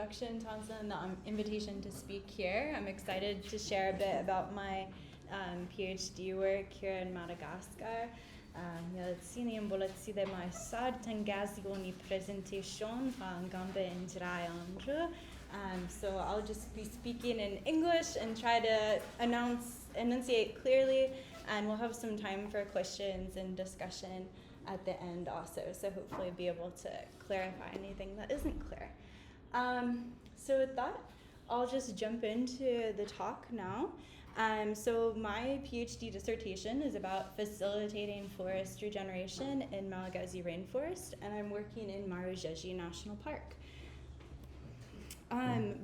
introduction, Thompson, the invitation to speak here. I'm excited to share a bit about my PhD work here in Madagascar. My sad tangazioni presentation so I'll just be speaking in English and try to enunciate clearly, and we'll have some time for questions and discussion at the end also, so hopefully be able to clarify anything that isn't clear. So with that, I'll just jump into the talk now. So my PhD dissertation is about facilitating forest regeneration in Madagascar rainforest, and I'm working in Marojejy National Park.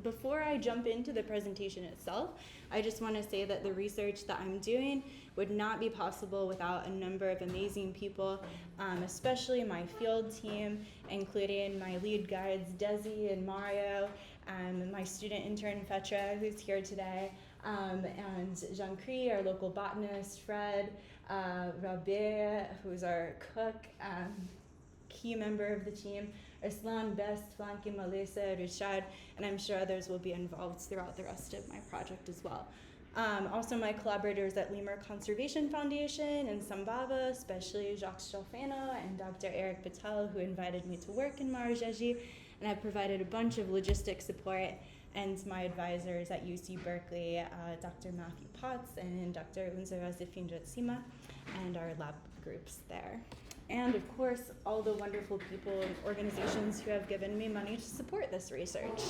Before I jump into the presentation itself, I just want to say that the research that I'm doing would not be possible without a number of amazing people, especially my field team, including my lead guides, Desi and Mario, my student intern, Fetra, who's here today, and Jean-Cri, our local botanist, Fred, Rabeh, who's our cook, key member of the team, Arslan, Best, Flanky, Malesa, Richard, and I'm sure others will be involved throughout the rest of my project as well. Also my collaborators at Lemur Conservation Foundation in Sambava, especially Jacques Chalfano and Dr. Eric Patel, who invited me to work in Marojejy, and I've provided a bunch of logistic support, and my advisors at UC Berkeley, Dr. Matthew Potts and Dr. Unzara Zefindra-Tsima, and our lab groups there. And of course, all the wonderful people and organizations who have given me money to support this research.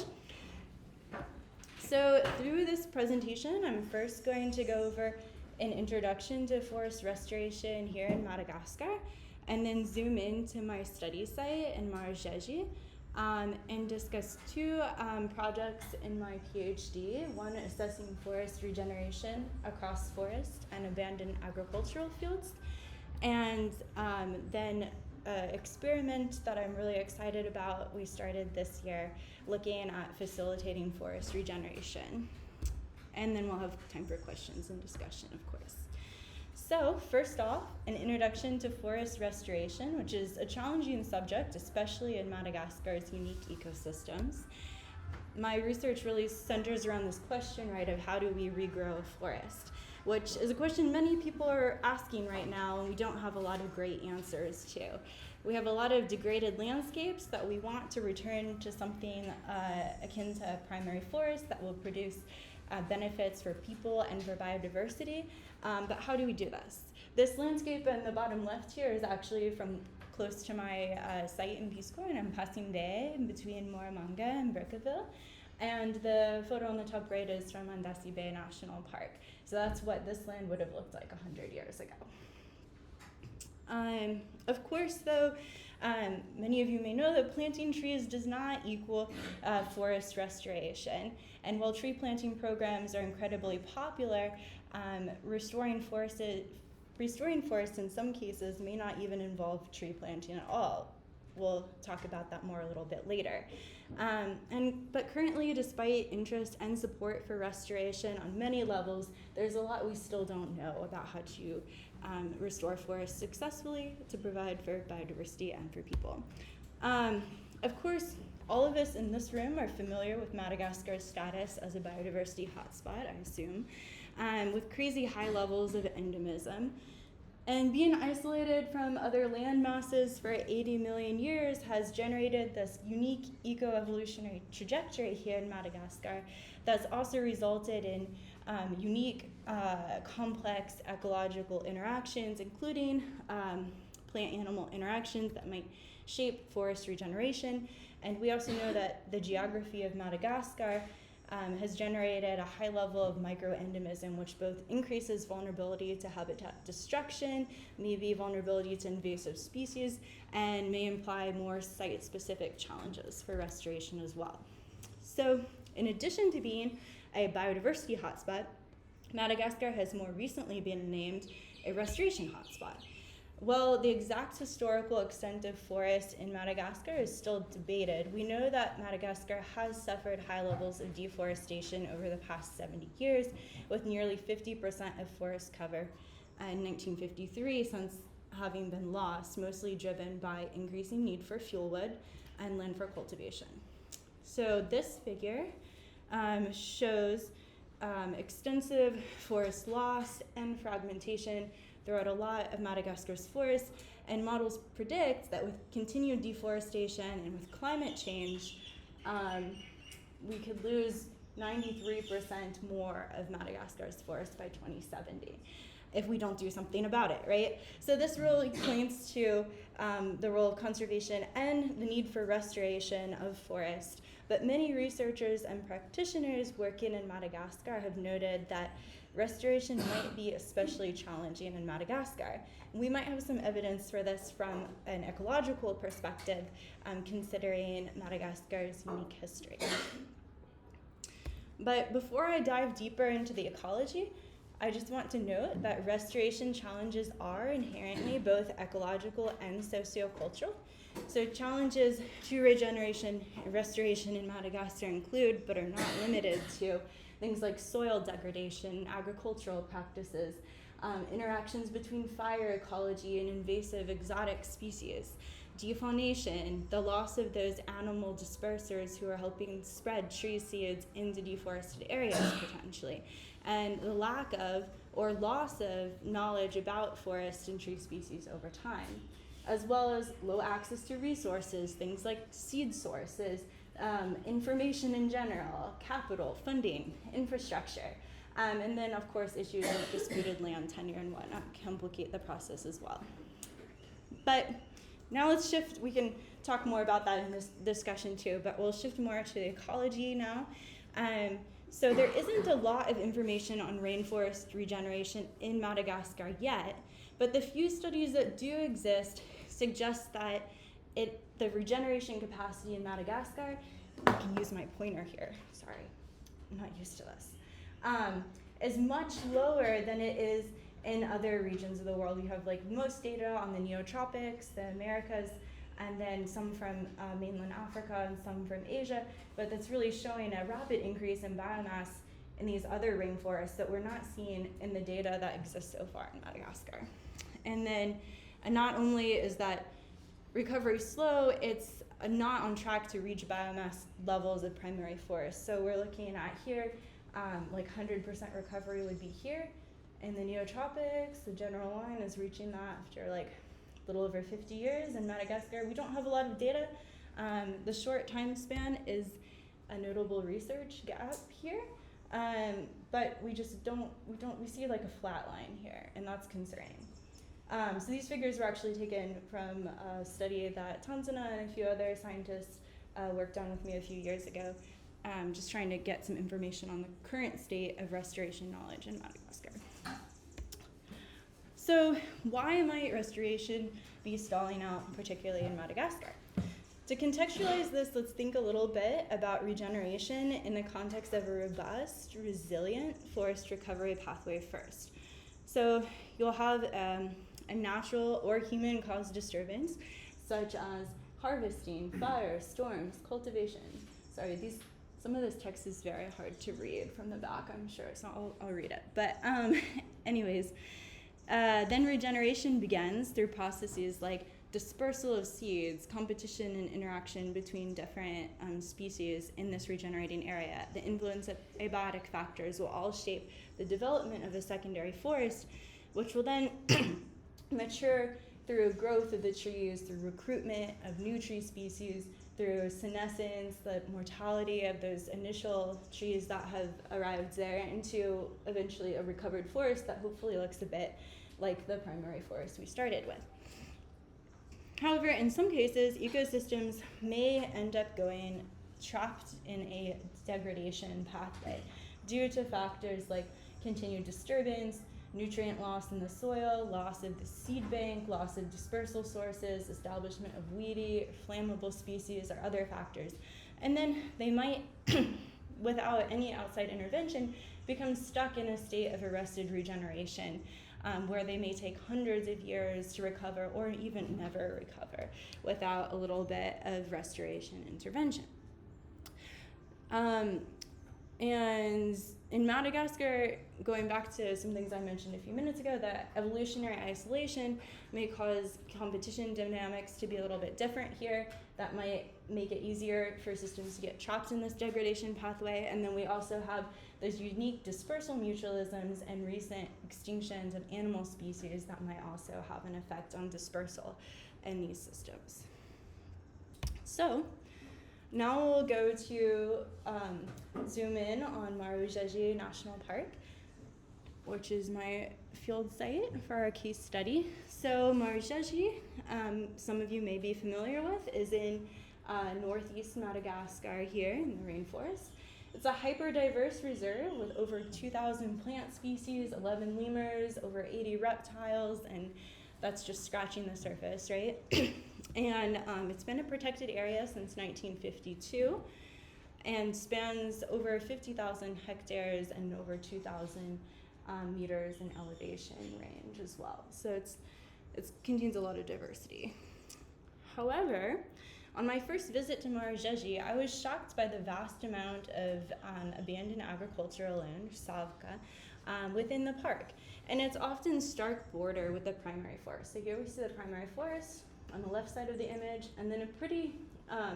So through this presentation, I'm first going to go over an introduction to forest restoration here in Madagascar, and then zoom into my study site in Marojejy, and discuss two projects in my PhD, one assessing forest regeneration across forest and abandoned agricultural fields, and then an experiment that I'm really excited about, we started this year, looking at facilitating forest regeneration. And then we'll have time for questions and discussion, of course. So first off, an introduction to forest restoration, which is a challenging subject, especially in Madagascar's unique ecosystems. My research really centers around this question, right, of how do we regrow a forest, which is a question many people are asking right now, and we don't have a lot of great answers to. We have a lot of degraded landscapes that we want to return to something akin to a primary forest that will produce benefits for people and for biodiversity, but how do we do this? This landscape in the bottom left here is actually from close to my site in Pisco, and I'm passing there in between Moramanga and Berkeville. And the photo on the top right is from Andasi Bay National Park. So that's what this land would have looked like 100 years ago. Of course, though, many of you may know that planting trees does not equal forest restoration. And while tree planting programs are incredibly popular, restoring forests in some cases may not even involve tree planting at all. We'll talk about that more a little bit later. But currently, despite interest and support for restoration on many levels, there's a lot we still don't know about how to restore forests successfully to provide for biodiversity and for people. Of course, all of us in this room are familiar with Madagascar's status as a biodiversity hotspot, I assume, with crazy high levels of endemism. And being isolated from other land masses for 80 million years has generated this unique eco-evolutionary trajectory here in Madagascar that's also resulted in unique, complex ecological interactions, including plant-animal interactions that might shape forest regeneration. And we also know that the geography of Madagascar has generated a high level of microendemism, which both increases vulnerability to habitat destruction, maybe vulnerability to invasive species, and may imply more site-specific challenges for restoration as well. So, in addition to being a biodiversity hotspot, Madagascar has more recently been named a restoration hotspot. Well, the exact historical extent of forest in Madagascar is still debated. We know that Madagascar has suffered high levels of deforestation over the past 70 years, with nearly 50% of forest cover in 1953 since having been lost, mostly driven by increasing need for fuel wood and land for cultivation. So this figure shows extensive forest loss and fragmentation throughout a lot of Madagascar's forests, and models predict that with continued deforestation and with climate change, we could lose 93% more of Madagascar's forest by 2070 if we don't do something about it, right? So this really points to the role of conservation and the need for restoration of forest. But many researchers and practitioners working in Madagascar have noted that restoration might be especially challenging in Madagascar. We might have some evidence for this from an ecological perspective, considering Madagascar's unique history. But before I dive deeper into the ecology, I just want to note that restoration challenges are inherently both ecological and sociocultural. So challenges to regeneration and restoration in Madagascar include, but are not limited to, things like soil degradation, agricultural practices, interactions between fire ecology and invasive exotic species, defaunation, the loss of those animal dispersers who are helping spread tree seeds into deforested areas potentially, and the lack of or loss of knowledge about forest and tree species over time, as well as low access to resources, things like seed sources, information in general, capital, funding, infrastructure, and then of course issues like disputed land tenure and whatnot complicate the process as well. But now let's shift, we can talk more about that in this discussion too, but we'll shift more to the ecology now. So there isn't a lot of information on rainforest regeneration in Madagascar yet, but the few studies that do exist suggest that the regeneration capacity in Madagascar, I can use my pointer here, sorry, I'm not used to this, is much lower than it is in other regions of the world. You have like most data on the neotropics, the Americas, and then some from mainland Africa and some from Asia, but that's really showing a rapid increase in biomass in these other rainforests that we're not seeing in the data that exists so far in Madagascar. And then not only is that recovery slow, it's not on track to reach biomass levels of primary forest. So we're looking at here, like 100% recovery would be here. In the neotropics, the general line is reaching that after like a little over 50 years. In Madagascar, we don't have a lot of data. The short time span is a notable research gap here, but we just we see like a flat line here, and that's concerning. So these figures were actually taken from a study that Tanzana and a few other scientists worked on with me a few years ago, just trying to get some information on the current state of restoration knowledge in Madagascar. So why might restoration be stalling out, particularly in Madagascar? To contextualize this, let's think a little bit about regeneration in the context of a robust, resilient forest recovery pathway first. So you'll have a natural or human-caused disturbance, such as harvesting, fire, storms, cultivation. Sorry, some of this text is very hard to read from the back, I'm sure, so I'll read it. But anyways, then regeneration begins through processes like dispersal of seeds, competition and interaction between different species in this regenerating area. The influence of abiotic factors will all shape the development of a secondary forest, which will then mature through growth of the trees, through recruitment of new tree species, through senescence, the mortality of those initial trees that have arrived there, into eventually a recovered forest that hopefully looks a bit like the primary forest we started with. However, in some cases, ecosystems may end up going trapped in a degradation pathway due to factors like continued disturbance, nutrient loss in the soil, loss of the seed bank, loss of dispersal sources, establishment of weedy, flammable species, or other factors. And then they might, without any outside intervention, become stuck in a state of arrested regeneration, where they may take hundreds of years to recover or even never recover without a little bit of restoration intervention. And in Madagascar, going back to some things I mentioned a few minutes ago, that evolutionary isolation may cause competition dynamics to be a little bit different here. That might make it easier for systems to get trapped in this degradation pathway. And then we also have those unique dispersal mutualisms and recent extinctions of animal species that might also have an effect on dispersal in these systems. So now we'll go to zoom in on Marojejy National Park, which is my field site for our case study. So Marojejy, some of you may be familiar with, is in northeast Madagascar here in the rainforest. It's a hyper-diverse reserve with over 2,000 plant species, 11 lemurs, over 80 reptiles, and that's just scratching the surface, right? And it's been a protected area since 1952 and spans over 50,000 hectares and over 2,000 meters in elevation range as well. So it contains a lot of diversity. However, on my first visit to Marojejy, I was shocked by the vast amount of abandoned agricultural land, savka, within the park. And it's often stark border with the primary forest. So here we see the primary forest on the left side of the image, and then a pretty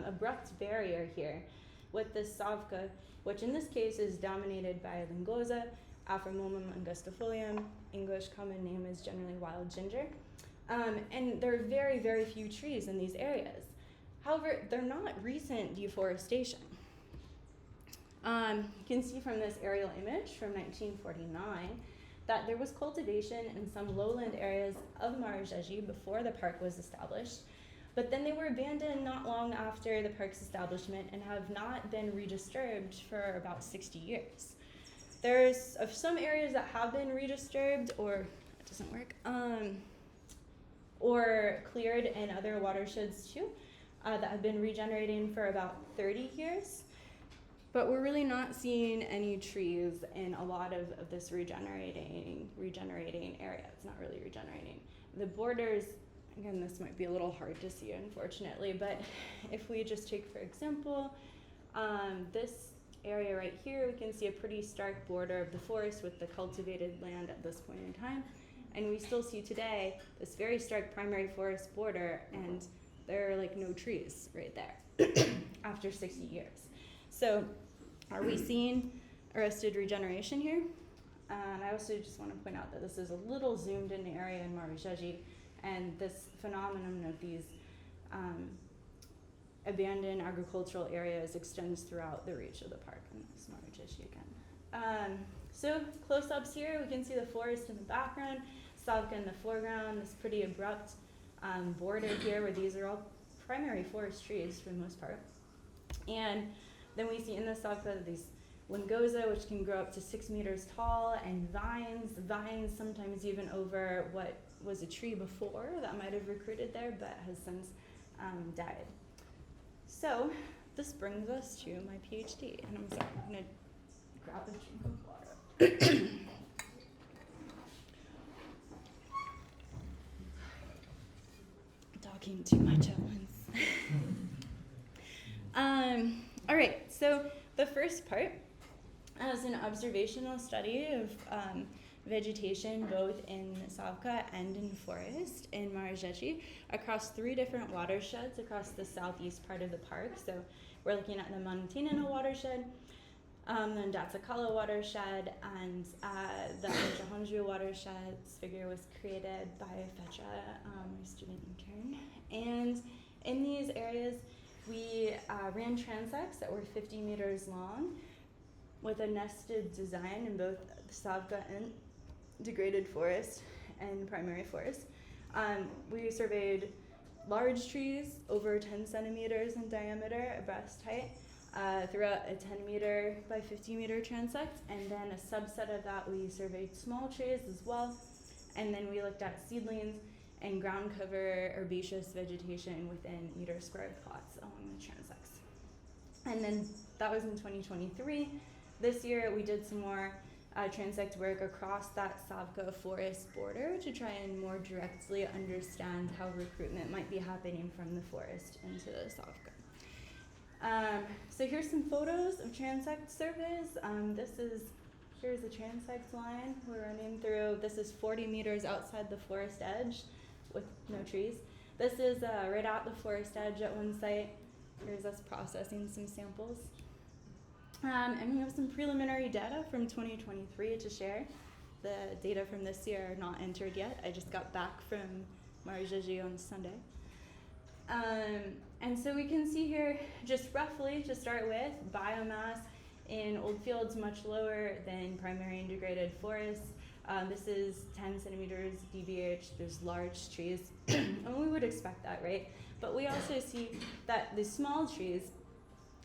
abrupt barrier here with this savka, which in this case is dominated by lingoza, Aframomum angustifolium. English common name is generally wild ginger. And there are very, very few trees in these areas. However, they're not recent deforestation. You can see from this aerial image from 1949 that there was cultivation in some lowland areas of Marojejy before the park was established, but then they were abandoned not long after the park's establishment and have not been redisturbed for about 60 years. There's some areas that have been redisturbed, or it doesn't work, or cleared in other watersheds too, that have been regenerating for about 30 years. But we're really not seeing any trees in a lot of this regenerating area. It's not really regenerating. The borders, again, this might be a little hard to see, unfortunately, but if we just take, for example, this area right here, we can see a pretty stark border of the forest with the cultivated land at this point in time. And we still see today this very stark primary forest border, and there are like no trees right there after 60 years. So are we seeing arrested regeneration here? And I also just want to point out that this is a little zoomed in area in Marojejy, and this phenomenon of these abandoned agricultural areas extends throughout the reach of the park. And this is Marojejy again. So close-ups here, we can see the forest in the background, savka in the foreground, this pretty abrupt border here where these are all primary forest trees for the most part. And then we see in the savka these lingoza, which can grow up to 6 meters tall, and vines sometimes even over what was a tree before that might have recruited there but has since died. So this brings us to my PhD, and I'm sorry, I'm going to grab a drink of water. Talking too much at once. All right, so the first part is an observational study of vegetation both in savka and in forest in Marojejy across 3 different watersheds across the southeast part of the park. So we're looking at the Mantinina watershed, the Datsakala watershed, and the Marojejy watershed. This figure was created by Fecha, my student intern. And in these areas, we ran transects that were 50 meters long with a nested design in both savka and degraded forest and primary forest. We surveyed large trees over 10 centimeters in diameter at breast height throughout a 10 meter by 50 meter transect, and then a subset of that we surveyed small trees as well, and then we looked at seedlings and ground cover herbaceous vegetation within meter square plots along the transects. And then that was in 2023. This year we did some more transect work across that savka forest border to try and more directly understand how recruitment might be happening from the forest into the savka. So here's some photos of transect surveys. Here's a transect line we're running through. This is 40 meters outside the forest edge with no trees. This is right at the forest edge at one site. here's us processing some samples. And we have some preliminary data from 2023 to share. The data from this year are not entered yet. I just got back from Marojejy on Sunday. And so we can see here, just roughly to start with, biomass in old fields much lower than primary integrated forests. This is 10 centimeters DBH. There's large trees, and we would expect that, right? But we also see that the small trees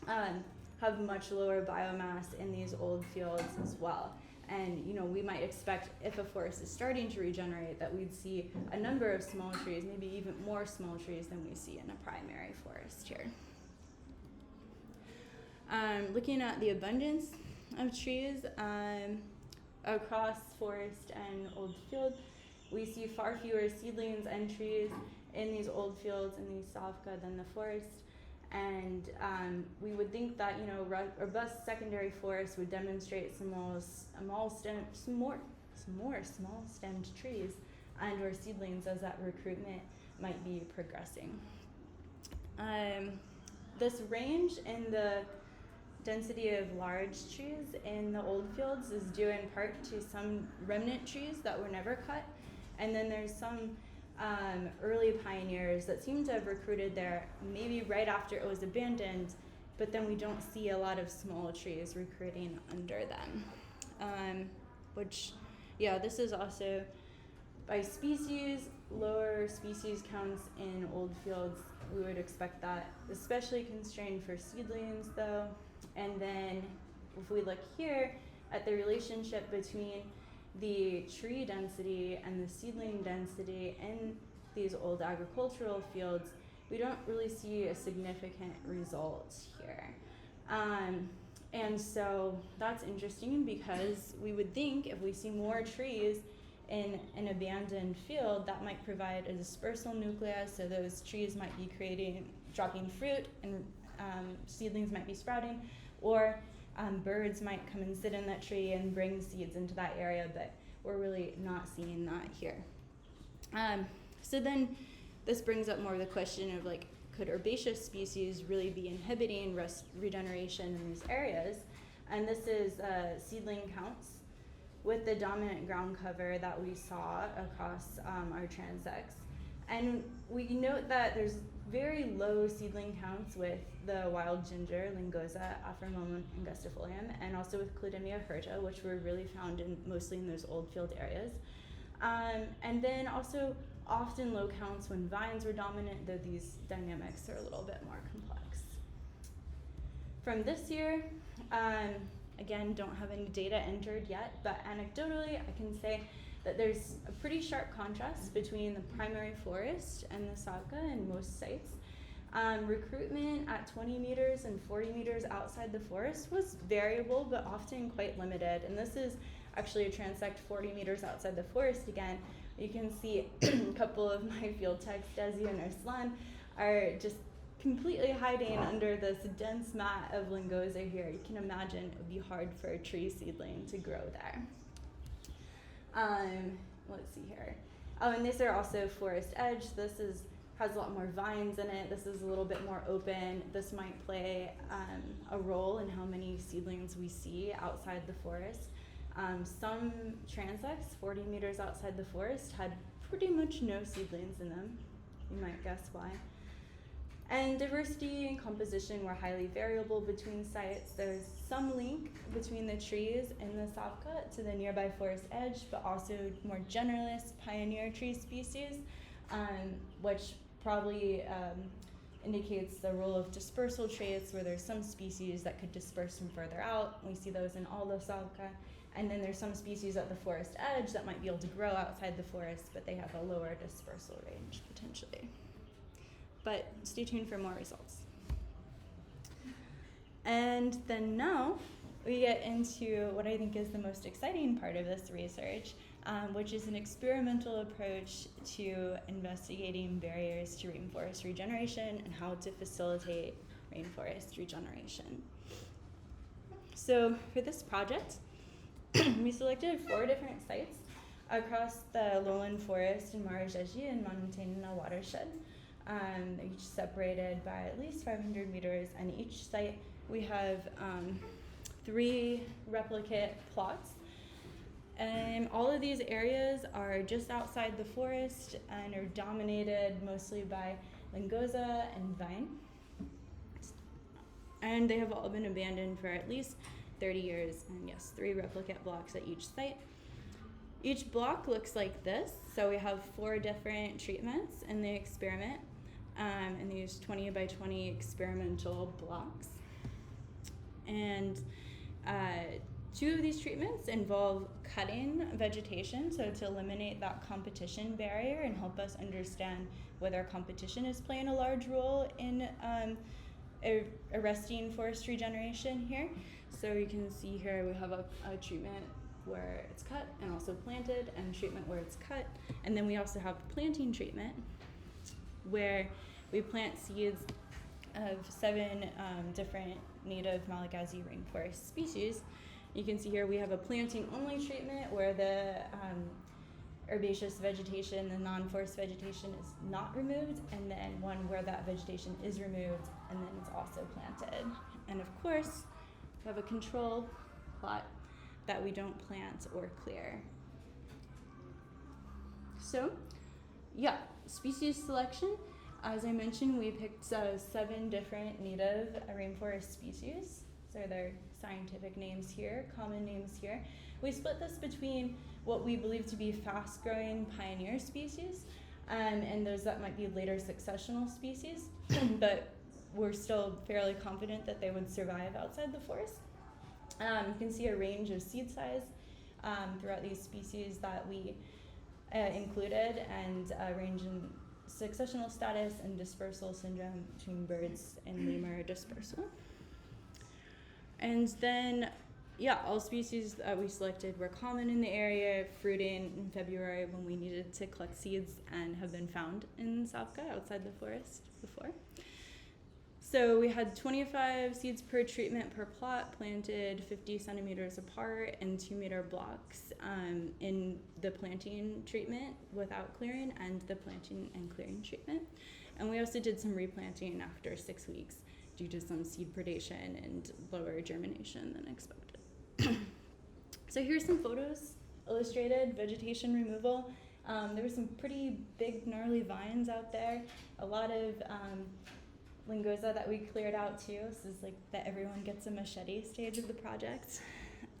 have much lower biomass in these old fields as well. And we might expect, if a forest is starting to regenerate, that we'd see a number of small trees, maybe even more small trees than we see in a primary forest here. Looking at the abundance of trees across forest and old field, we see far fewer seedlings and trees in these old fields in these savka than the forest. And we would think that robust secondary forests would demonstrate some more small stemmed trees and/or seedlings as that recruitment might be progressing. This range in the density of large trees in the old fields is due in part to some remnant trees that were never cut, and then there's some early pioneers that seem to have recruited there maybe right after it was abandoned, but then we don't see a lot of small trees recruiting under them. This is also by species, lower species counts in old fields. We would expect that, especially constrained for seedlings though. And then if we look here at the relationship between the tree density and the seedling density in these old agricultural fields, we don't really see a significant result here. And so that's interesting, because we would think if we see more trees in an abandoned field, that might provide a dispersal nucleus, so those trees might be dropping fruit, and seedlings might be sprouting, or birds might come and sit in that tree and bring seeds into that area, but we're really not seeing that here. So then this brings up more of the question of could herbaceous species really be inhibiting regeneration in these areas? And this is seedling counts with the dominant ground cover that we saw across our transects. And we note that there's very low seedling counts with the wild ginger, Lingosa, Aframomum angustifolium, and also with Clidemia hirta, which were really found mostly in those old field areas. And then also often low counts when vines were dominant, though these dynamics are a little bit more complex. From this year, again, don't have any data entered yet, but anecdotally I can say that there's a pretty sharp contrast between the primary forest and the savka in most sites. Recruitment at 20 meters and 40 meters outside the forest was variable, but often quite limited. And this is actually a transect 40 meters outside the forest again. You can see a couple of my field techs, Desi and Arslan, are just completely hiding under this dense mat of Lingosa here. You can imagine it would be hard for a tree seedling to grow there. Let's see here. Oh, and these are also forest edge. This has a lot more vines in it. This is a little bit more open. This might play a role in how many seedlings we see outside the forest. Some transects, 40 meters outside the forest, had pretty much no seedlings in them. You might guess why. And diversity and composition were highly variable between sites. There's some link between the trees in the savka to the nearby forest edge, but also more generalist pioneer tree species, which probably indicates the role of dispersal traits, where there's some species that could disperse from further out. We see those in all the savka. And then there's some species at the forest edge that might be able to grow outside the forest, but they have a lower dispersal range potentially. But stay tuned for more results. And then now we get into what I think is the most exciting part of this research, which is an experimental approach to investigating barriers to rainforest regeneration and how to facilitate rainforest regeneration. So for this project, we selected 4 different sites across the lowland forest in Marojejy and Montana watershed. They're each separated by at least 500 meters, and each site we have 3 replicate plots. And all of these areas are just outside the forest and are dominated mostly by lingoza and vine. And they have all been abandoned for at least 30 years, and yes, 3 replicate blocks at each site. Each block looks like this. So we have 4 different treatments in the experiment, and these 20 by 20 experimental blocks. And 2 of these treatments involve cutting vegetation, so to eliminate that competition barrier and help us understand whether competition is playing a large role in arresting forest regeneration here. So you can see here we have a treatment where it's cut and also planted, and treatment where it's cut. And then we also have planting treatment where we plant seeds of 7 different native Malagasy rainforest species. You can see here we have a planting only treatment where the herbaceous vegetation, the non-forest vegetation is not removed, and then one where that vegetation is removed and then it's also planted. And of course, we have a control plot that we don't plant or clear. So, yeah, species selection. As I mentioned, we picked 7 different native rainforest species. So their scientific names here, common names here. We split this between what we believe to be fast-growing pioneer species and those that might be later successional species, but we're still fairly confident that they would survive outside the forest. You can see a range of seed size throughout these species that we included, and a range in successional status and dispersal syndrome between birds and lemur dispersal. And then, yeah, all species that we selected were common in the area, fruiting in February when we needed to collect seeds, and have been found in Savka outside the forest before. So we had 25 seeds per treatment per plot, planted 50 centimeters apart in 2-meter blocks in the planting treatment without clearing and the planting and clearing treatment. And we also did some replanting after 6 weeks due to some seed predation and lower germination than expected. So here's some photos, illustrated vegetation removal. There were some pretty big gnarly vines out there, a lot of lingoza that we cleared out too. This is like the everyone gets a machete stage of the project.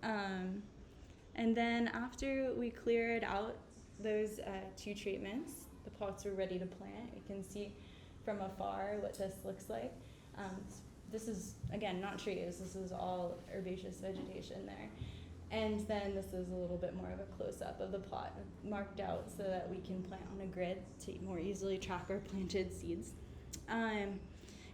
And then after we cleared out those 2 treatments, the plots were ready to plant. You can see from afar what this looks like. This is, again, not trees. This is all herbaceous vegetation there. And then this is a little bit more of a close-up of the plot marked out so that we can plant on a grid to more easily track our planted seeds.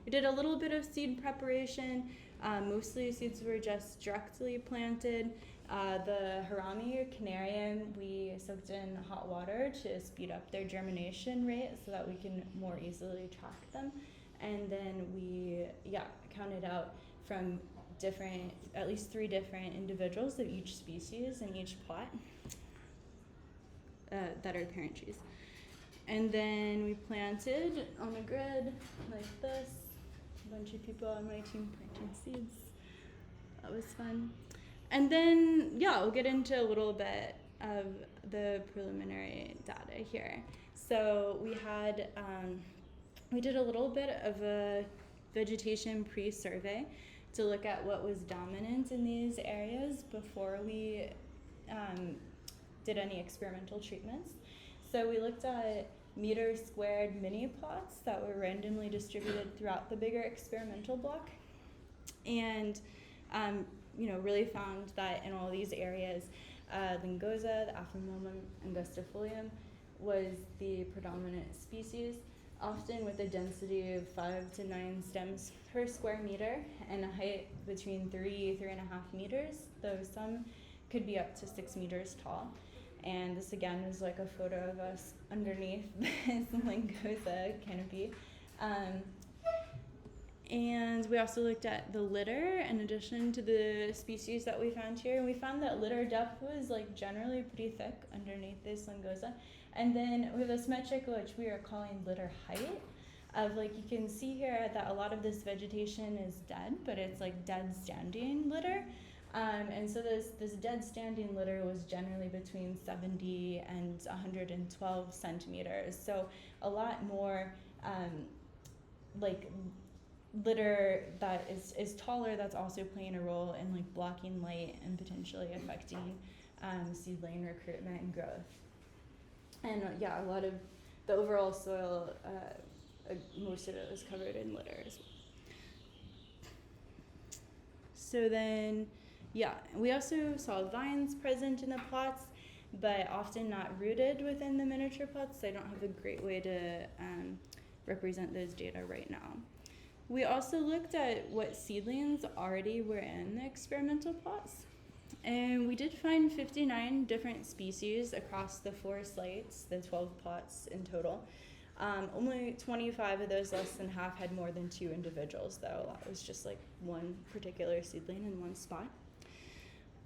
We did a little bit of seed preparation. Mostly seeds were just directly planted. The harami or canarium, we soaked in hot water to speed up their germination rate so that we can more easily track them. And then we, counted out from at least 3 different individuals of each species in each plot that are parent trees. And then we planted on a grid like this. A bunch of people on my team planting seeds. That was fun. And then, we'll get into a little bit of the preliminary data here. So we had, we did a little bit of a vegetation pre-survey to look at what was dominant in these areas before we did any experimental treatments. So we looked at meter squared mini plots that were randomly distributed throughout the bigger experimental block, and really found that in all these areas, lingoza, the Aphromomum angustifolium, was the predominant species, often with a density of 5 to 9 stems per square meter and a height between 3.5 meters, though some could be up to 6 meters tall. And this again is like a photo of us underneath this lingoza canopy. And we also looked at the litter in addition to the species that we found here. And we found that litter depth was generally pretty thick underneath this lingoza. And then we have this metric which we are calling litter height, of like, you can see here that a lot of this vegetation is dead, but it's like dead standing litter. And so this dead standing litter was generally between 70 and 112 centimeters. So a lot more like litter that is taller, that's also playing a role in like blocking light and potentially affecting seedling recruitment and growth. And yeah, a lot of the overall soil, most of it was covered in litter as well. So then, yeah, we also saw vines present in the plots, but often not rooted within the miniature plots, so I don't have a great way to represent those data right now. We also looked at what seedlings already were in the experimental plots, and we did find 59 different species across the 4 sites, the 12 plots in total. Only 25 of those, less than half, had more than 2 individuals, though. A lot was just like one particular seedling in one spot.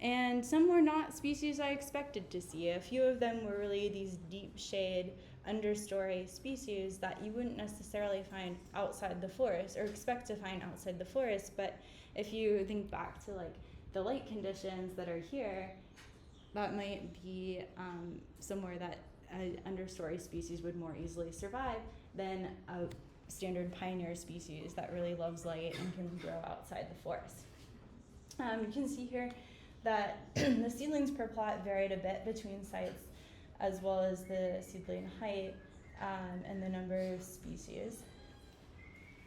And some were not species I expected to see. A few of them were really these deep shade, understory species that you wouldn't necessarily find outside the forest or expect to find outside the forest. But if you think back to like the light conditions that are here, that might be somewhere that an understory species would more easily survive than a standard pioneer species that really loves light and can grow outside the forest. You can see here that the seedlings per plot varied a bit between sites, as well as the seedling height and the number of species.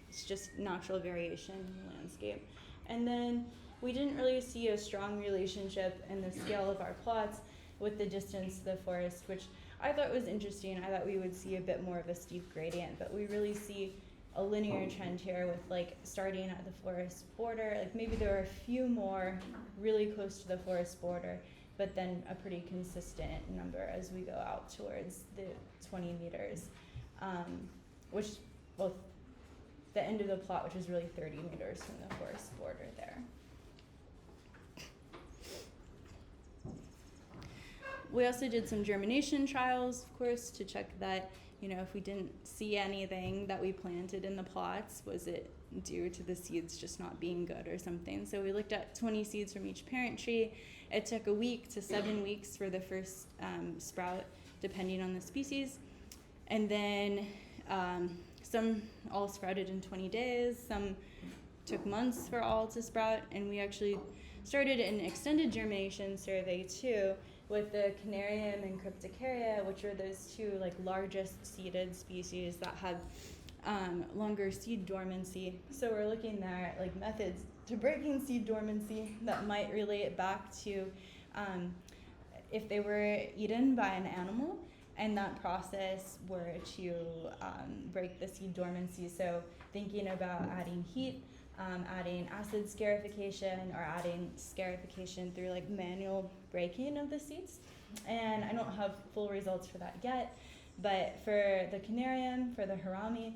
It's just natural variation in the landscape. And then we didn't really see a strong relationship in the scale of our plots with the distance to the forest, which I thought was interesting. I thought we would see a bit more of a steep gradient, but we really see a linear trend here with like starting at the forest border. Like maybe there are a few more really close to the forest border, but then a pretty consistent number as we go out towards the 20 meters, which, well, the end of the plot, which is really 30 meters from the forest border there. We also did some germination trials, of course, to check that, you know, if we didn't see anything that we planted in the plots, was it due to the seeds just not being good or something? So we looked at 20 seeds from each parent tree. It took a week to 7 weeks for the first sprout, depending on the species. And then some all sprouted in 20 days, some took months for all to sprout, and we actually started an extended germination survey too, with the Canarium and Cryptocarya, which are those 2 like largest seeded species that have longer seed dormancy. So we're looking there at like methods to breaking seed dormancy that might relate back to if they were eaten by an animal and that process were to break the seed dormancy. So thinking about adding heat, adding acid scarification, or adding scarification through like manual breaking of the seeds. And I don't have full results for that yet, but for the Canarium, for the Harami,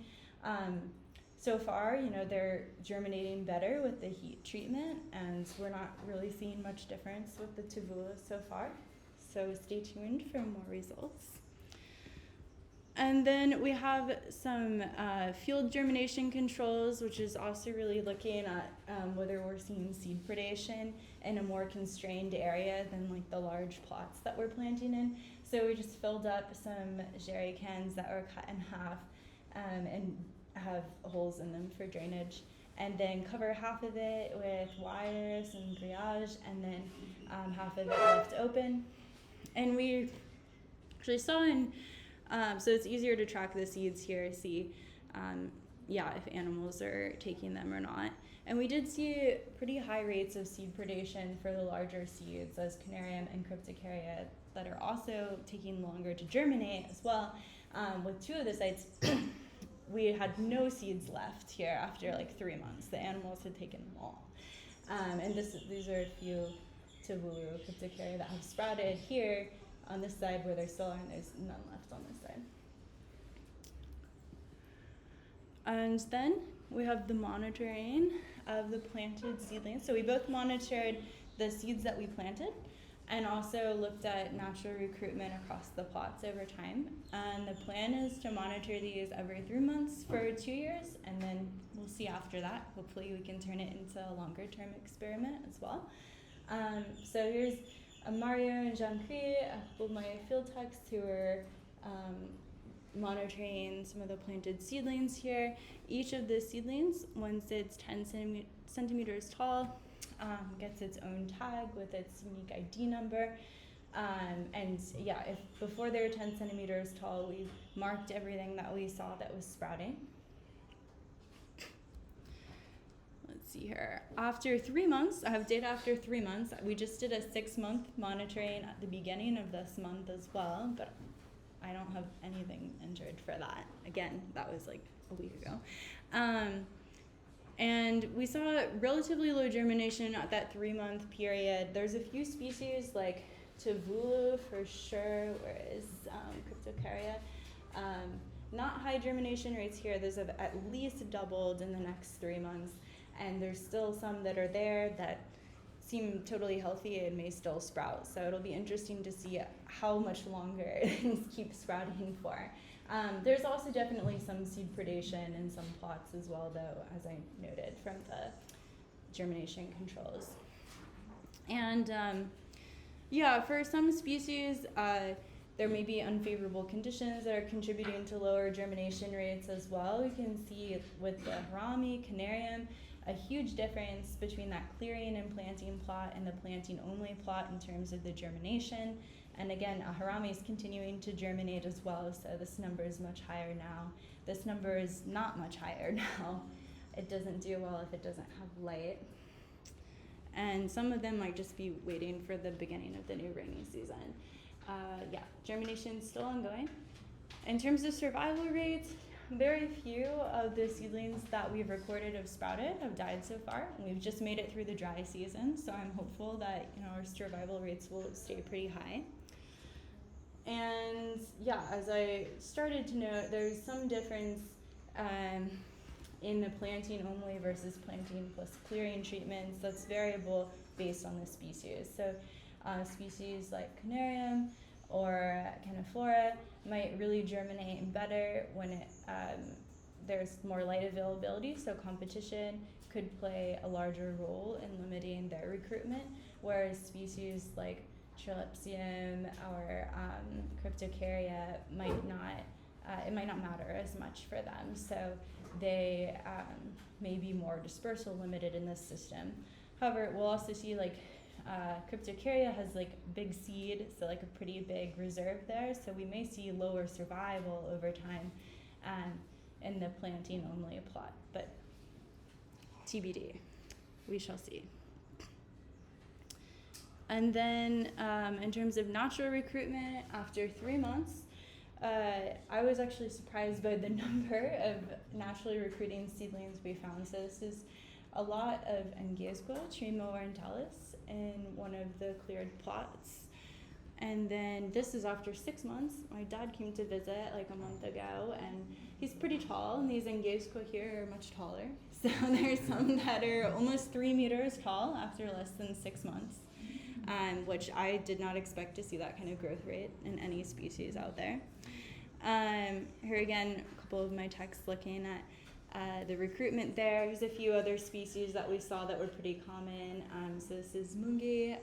so far, you know, they're germinating better with the heat treatment, and we're not really seeing much difference with the Tavula so far. So stay tuned for more results. And then we have some field germination controls, which is also really looking at whether we're seeing seed predation in a more constrained area than like the large plots that we're planting in. So we just filled up some jerry cans that were cut in half and have holes in them for drainage, and then cover half of it with wires and grillage, and then half of it left open. And we actually saw in so it's easier to track the seeds here, see if animals are taking them or not. And we did see pretty high rates of seed predation for the larger seeds, as Canarium and Cryptocarya, that are also taking longer to germinate as well. With 2 of the sites, we had no seeds left here after like 3 months. The animals had taken them all. And these are a few Tavulu Cryptocarya that have sprouted here on this side where there still are, and there's none left on this side. And then we have the monitoring of the planted seedlings. So we both monitored the seeds that we planted, and also looked at natural recruitment across the plots over time. And the plan is to monitor these every 3 months for 2 years, and then we'll see after that. Hopefully we can turn it into a longer term experiment as well. So here's Mario and Jean-Pierre, a couple of my field techs who are monitoring some of the planted seedlings here. Each of the seedlings, once it's 10 centimeters tall, gets its own tag with its unique ID number. And yeah, if before they're 10 centimeters tall, we marked everything that we saw that was sprouting. Let's see here. After 3 months, I have data after 3 months. We just did a 6-month monitoring at the beginning of this month as well, but I don't have anything entered for that. Again, that was like a week ago. And we saw relatively low germination at that 3-month period. There's a few species like Tavulu for sure, whereas Cryptocarya. Not high germination rates here. Those have at least doubled in the next 3 months. And there's still some that are there that seem totally healthy and may still sprout. So it'll be interesting to see how much longer things keep sprouting for. There's also definitely some seed predation in some plots as well, though, as I noted from the germination controls. And yeah, for some species, there may be unfavorable conditions that are contributing to lower germination rates as well. We can see with the harami, canarium, a huge difference between that clearing and planting plot and the planting only plot in terms of the germination. And again, a harami is continuing to germinate as well, so this number is much higher now. This number is not much higher now. It doesn't do well if it doesn't have light. And some of them might just be waiting for the beginning of the new rainy season. Yeah, germination is still ongoing. In terms of survival rates, very few of the seedlings that we've recorded have sprouted have died so far. We've just made it through the dry season, so I'm hopeful that our survival rates will stay pretty high. And yeah, as I started to note, there's some difference in the planting only versus planting plus clearing treatments that's variable based on the species. So species like Canarium or Canephora might really germinate better when there's more light availability, so competition could play a larger role in limiting their recruitment, whereas species like Trilipsium or Cryptocarya might not matter as much for them. So they may be more dispersal limited in this system. However, we'll also see Cryptocarya has big seed, so a pretty big reserve there. So we may see lower survival over time in the planting only plot, but TBD, we shall see. And then in terms of natural recruitment, after 3 months, I was actually surprised by the number of naturally recruiting seedlings we found. So this is a lot of Angiosco, Trimo orientalis, in one of the cleared plots. And then this is after 6 months. My dad came to visit a month ago, and he's pretty tall, and these Angiosco here are much taller. So there's some that are almost 3 meters tall after less than 6 months. Which I did not expect to see that kind of growth rate in any species out there. Here again, a couple of my texts looking at the recruitment there. Here's a few other species that we saw that were pretty common. So this is Mungi,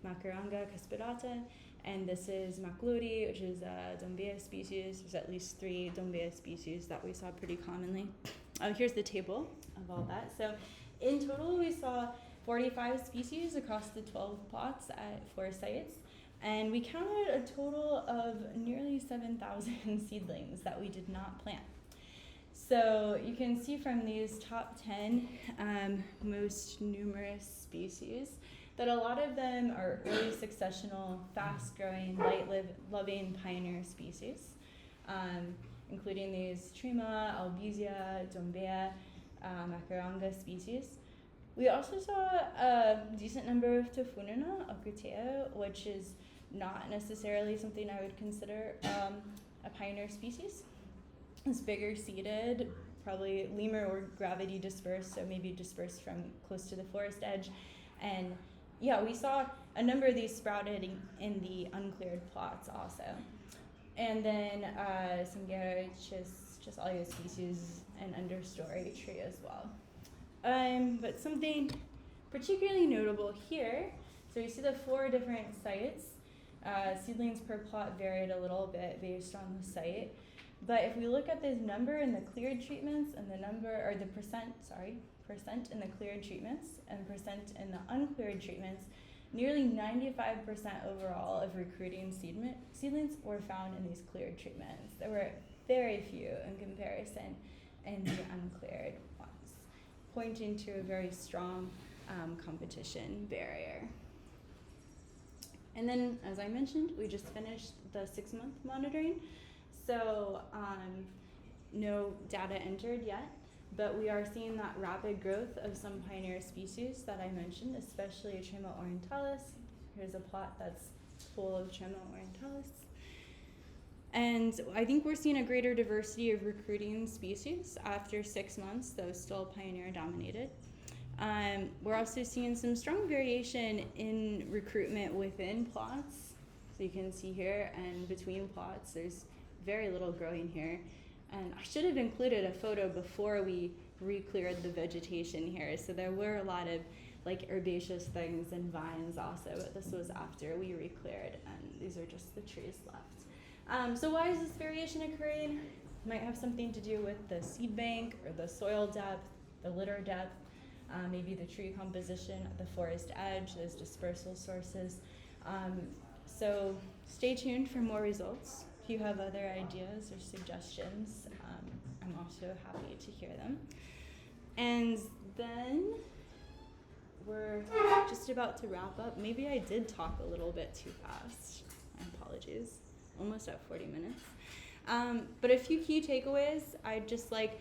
Macaranga cuspidata, and this is Macluri, which is a Dombea species. There's at least 3 Dombea species that we saw pretty commonly. Here's the table of all that. So in total, we saw 45 species across the 12 plots at 4 sites, and we counted a total of nearly 7,000 seedlings that we did not plant. So you can see from these top 10 most numerous species that a lot of them are early successional, fast-growing, light-loving pioneer species, including these Trima, Albizia, Dombea, Macaranga species. We also saw a decent number of Tofunina, Ocuteo, which is not necessarily something I would consider a pioneer species. It's bigger seeded, probably lemur or gravity dispersed, so maybe dispersed from close to the forest edge, and yeah, we saw a number of these sprouted in the uncleared plots also. And then some just all species and understory tree as well. But something particularly notable here, so you see the 4 different sites. Seedlings per plot varied a little bit based on the site. But if we look at this number in the cleared treatments and the number, or the percent in the cleared treatments and percent in the uncleared treatments, nearly 95% overall of recruiting seedlings were found in these cleared treatments. There were very few in comparison in the uncleared ones, pointing to a very strong competition barrier. And then, as I mentioned, we just finished the 6-month monitoring. So no data entered yet, but we are seeing that rapid growth of some pioneer species that I mentioned, especially Trema orientalis. Here's a plot that's full of Trema orientalis. And I think we're seeing a greater diversity of recruiting species after 6 months, though still pioneer dominated. We're also seeing some strong variation in recruitment within plots. So you can see here, and between plots, there's very little growing here. And I should have included a photo before we re-cleared the vegetation here. So there were a lot of like herbaceous things and vines also, but this was after we re-cleared, and these are just the trees left. So why is this variation occurring? It might have something to do with the seed bank or the soil depth, the litter depth, maybe the tree composition at the forest edge, those dispersal sources. So stay tuned for more results. If you have other ideas or suggestions, I'm also happy to hear them. And then we're just about to wrap up. Maybe I did talk a little bit too fast. My apologies. Almost at 40 minutes. But a few key takeaways I'd just like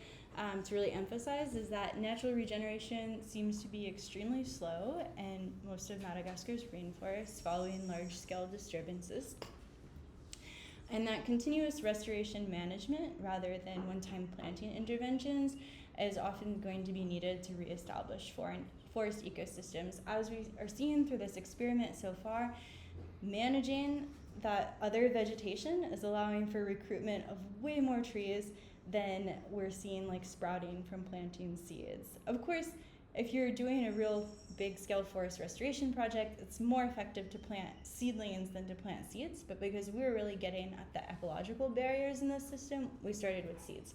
to really emphasize is that natural regeneration seems to be extremely slow in most of Madagascar's rainforests following large-scale disturbances. And that continuous restoration management, rather than one-time planting interventions, is often going to be needed to reestablish forest ecosystems. As we are seeing through this experiment so far, managing that other vegetation is allowing for recruitment of way more trees than we're seeing like sprouting from planting seeds. Of course, if you're doing a real big-scale forest restoration project, it's more effective to plant seedlings than to plant seeds, but because we were really getting at the ecological barriers in this system, we started with seeds.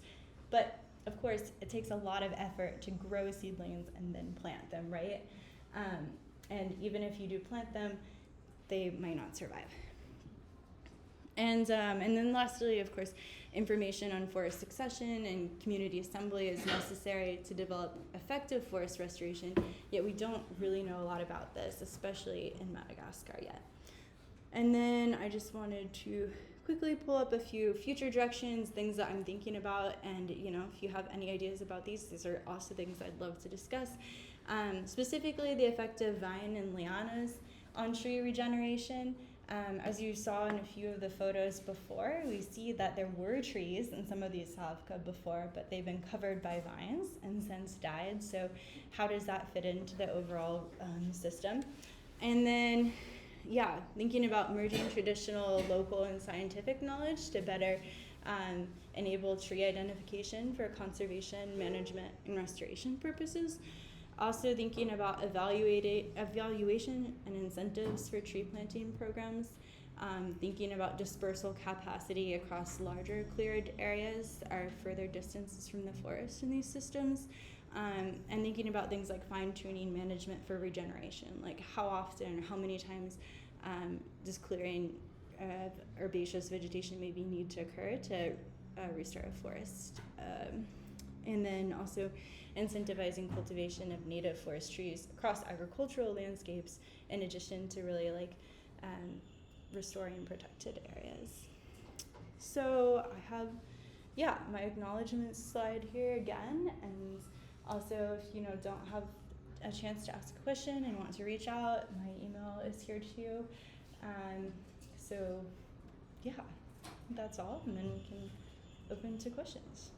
But of course, it takes a lot of effort to grow seedlings and then plant them, right? And even if you do plant them, they might not survive. And then lastly, of course, information on forest succession and community assembly is necessary to develop effective forest restoration, yet we don't really know a lot about this, especially in Madagascar yet. And then I just wanted to quickly pull up a few future directions, things that I'm thinking about, and if you have any ideas about these are also things I'd love to discuss. Specifically, the effect of vine and lianas on tree regeneration. As you saw in a few of the photos before, we see that there were trees in some of these Savka before, but they've been covered by vines and since died. So how does that fit into the overall system? And then, thinking about merging traditional, local, and scientific knowledge to better enable tree identification for conservation, management, and restoration purposes. Also thinking about evaluation and incentives for tree planting programs, thinking about dispersal capacity across larger cleared areas or further distances from the forest in these systems, and thinking about things like fine-tuning management for regeneration, like how often or how many times does clearing herbaceous vegetation maybe need to occur to restore a forest. And then also incentivizing cultivation of native forest trees across agricultural landscapes, in addition to really restoring protected areas. So I have, my acknowledgement slide here again, and also if you don't have a chance to ask a question and want to reach out, my email is here too. So that's all, and then we can open to questions.